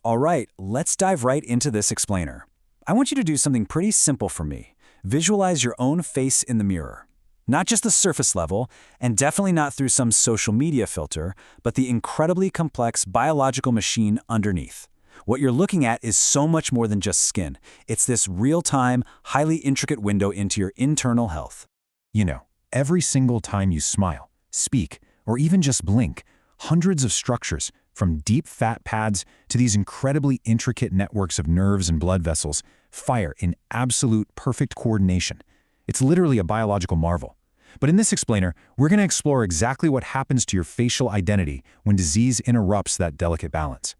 All right, let's dive right into this explainer. I want you to do something pretty simple for me. Visualize your own face in the mirror. Not just the surface level, and definitely not through some social media filter, but the incredibly complex biological machine underneath. What you're looking at is so much more than just skin. It's this real-time, highly intricate window into your internal health. You know, every single time you smile, speak, or even just blink, hundreds of structures, from deep fat pads to these incredibly intricate networks of nerves and blood vessels, fire in absolute perfect coordination. It's literally a biological marvel. But in this explainer, we're going to explore exactly what happens to your facial identity when disease interrupts that delicate balance.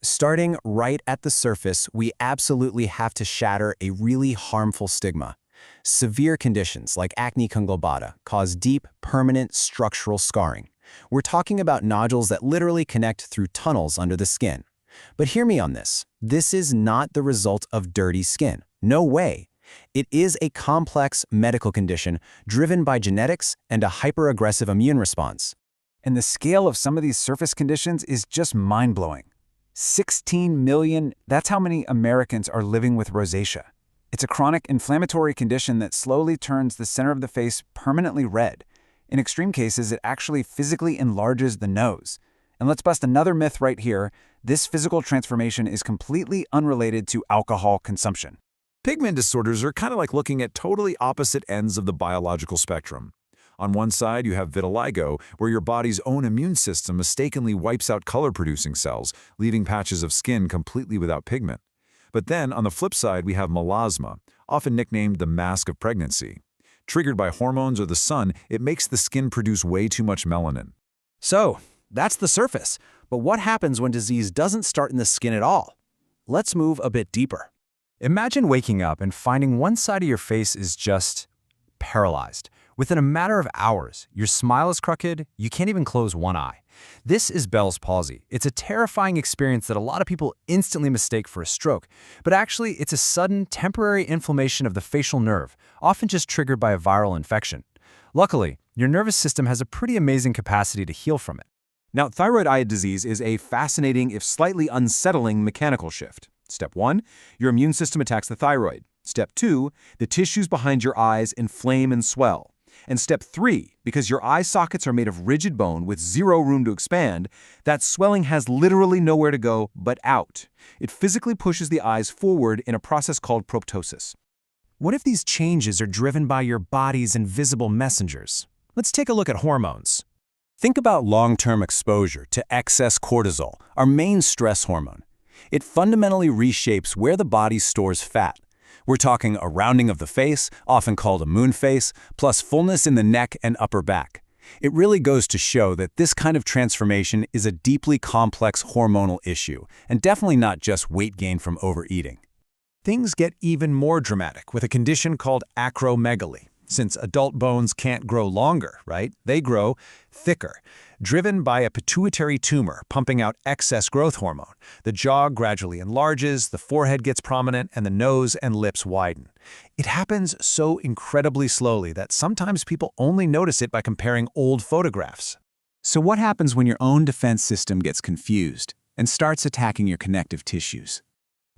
Starting right at the surface, we absolutely have to shatter a really harmful stigma. Severe conditions like acne conglobata cause deep, permanent structural scarring. We're talking about nodules that literally connect through tunnels under the skin. But hear me on this. This is not the result of dirty skin. No way. It is a complex medical condition driven by genetics and a hyperaggressive immune response. And the scale of some of these surface conditions is just mind-blowing. 16 million, that's how many Americans are living with rosacea. It's a chronic inflammatory condition that slowly turns the center of the face permanently red. In extreme cases, it actually physically enlarges the nose. And let's bust another myth right here. This physical transformation is completely unrelated to alcohol consumption. Pigment disorders are kind of like looking at totally opposite ends of the biological spectrum. On one side, you have vitiligo, where your body's own immune system mistakenly wipes out color-producing cells, leaving patches of skin completely without pigment. But then, on the flip side, we have melasma, often nicknamed the mask of pregnancy. Triggered by hormones or the sun, it makes the skin produce way too much melanin. So, that's the surface. But what happens when disease doesn't start in the skin at all? Let's move a bit deeper. Imagine waking up and finding one side of your face is just paralyzed. Within a matter of hours, your smile is crooked, you can't even close one eye. This is Bell's palsy. It's a terrifying experience that a lot of people instantly mistake for a stroke, but actually it's a sudden, temporary inflammation of the facial nerve, often just triggered by a viral infection. Luckily, your nervous system has a pretty amazing capacity to heal from it. Now, thyroid eye disease is a fascinating, if slightly unsettling, mechanical shift. Step 1, your immune system attacks the thyroid. Step 2, the tissues behind your eyes inflame and swell. And step 3, because your eye sockets are made of rigid bone with zero room to expand, that swelling has literally nowhere to go but out. It physically pushes the eyes forward in a process called proptosis. What if these changes are driven by your body's invisible messengers? Let's take a look at hormones. Think about long-term exposure to excess cortisol, our main stress hormone. It fundamentally reshapes where the body stores fat. We're talking a rounding of the face, often called a moon face, plus fullness in the neck and upper back. It really goes to show that this kind of transformation is a deeply complex hormonal issue, and definitely not just weight gain from overeating. Things get even more dramatic with a condition called acromegaly. Since adult bones can't grow longer, right? They grow thicker. Driven by a pituitary tumor pumping out excess growth hormone, the jaw gradually enlarges, the forehead gets prominent, and the nose and lips widen. It happens so incredibly slowly that sometimes people only notice it by comparing old photographs. So what happens when your own defense system gets confused and starts attacking your connective tissues?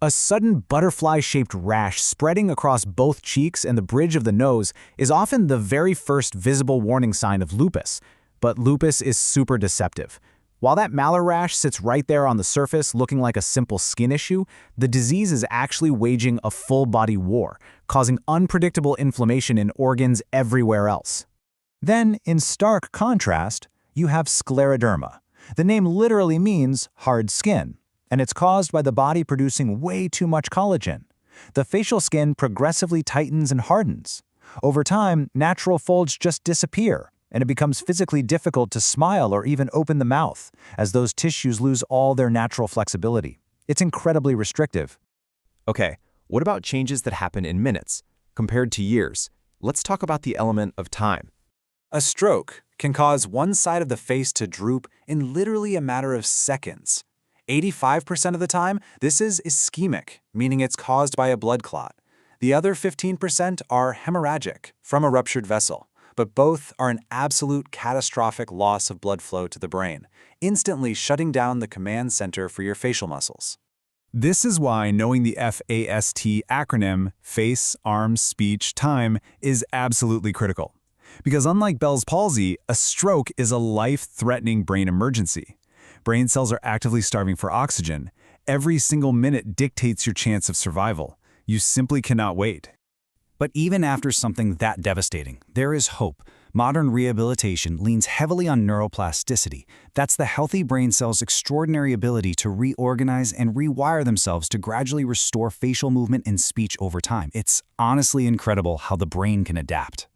A sudden butterfly-shaped rash spreading across both cheeks and the bridge of the nose is often the very first visible warning sign of lupus. But lupus is super deceptive. While that malar rash sits right there on the surface looking like a simple skin issue, the disease is actually waging a full-body war, causing unpredictable inflammation in organs everywhere else. Then, in stark contrast, you have scleroderma. The name literally means hard skin, and it's caused by the body producing way too much collagen. The facial skin progressively tightens and hardens. Over time, natural folds just disappear, and it becomes physically difficult to smile or even open the mouth, as those tissues lose all their natural flexibility. It's incredibly restrictive. Okay, what about changes that happen in minutes, compared to years? Let's talk about the element of time. A stroke can cause one side of the face to droop in literally a matter of seconds. 85% of the time, this is ischemic, meaning it's caused by a blood clot. The other 15% are hemorrhagic, from a ruptured vessel. But both are an absolute catastrophic loss of blood flow to the brain, instantly shutting down the command center for your facial muscles. This is why knowing the FAST acronym, face, arms, speech, time, is absolutely critical. Because unlike Bell's palsy, a stroke is a life-threatening brain emergency. Brain cells are actively starving for oxygen. Every single minute dictates your chance of survival. You simply cannot wait. But even after something that devastating, there is hope. Modern rehabilitation leans heavily on neuroplasticity. That's the healthy brain cell's extraordinary ability to reorganize and rewire themselves to gradually restore facial movement and speech over time. It's honestly incredible how the brain can adapt.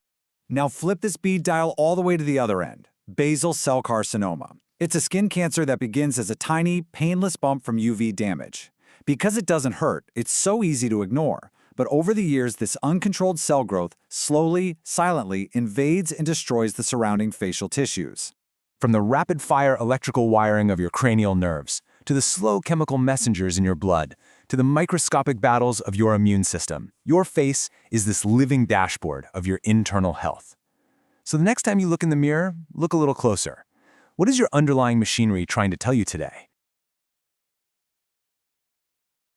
Now flip this bead dial all the way to the other end. Basal cell carcinoma. It's a skin cancer that begins as a tiny, painless bump from UV damage. Because it doesn't hurt, it's so easy to ignore. But over the years, this uncontrolled cell growth slowly, silently invades and destroys the surrounding facial tissues. From the rapid-fire electrical wiring of your cranial nerves, to the slow chemical messengers in your blood, to the microscopic battles of your immune system, your face is this living dashboard of your internal health. So the next time you look in the mirror, look a little closer. What is your underlying machinery trying to tell you today?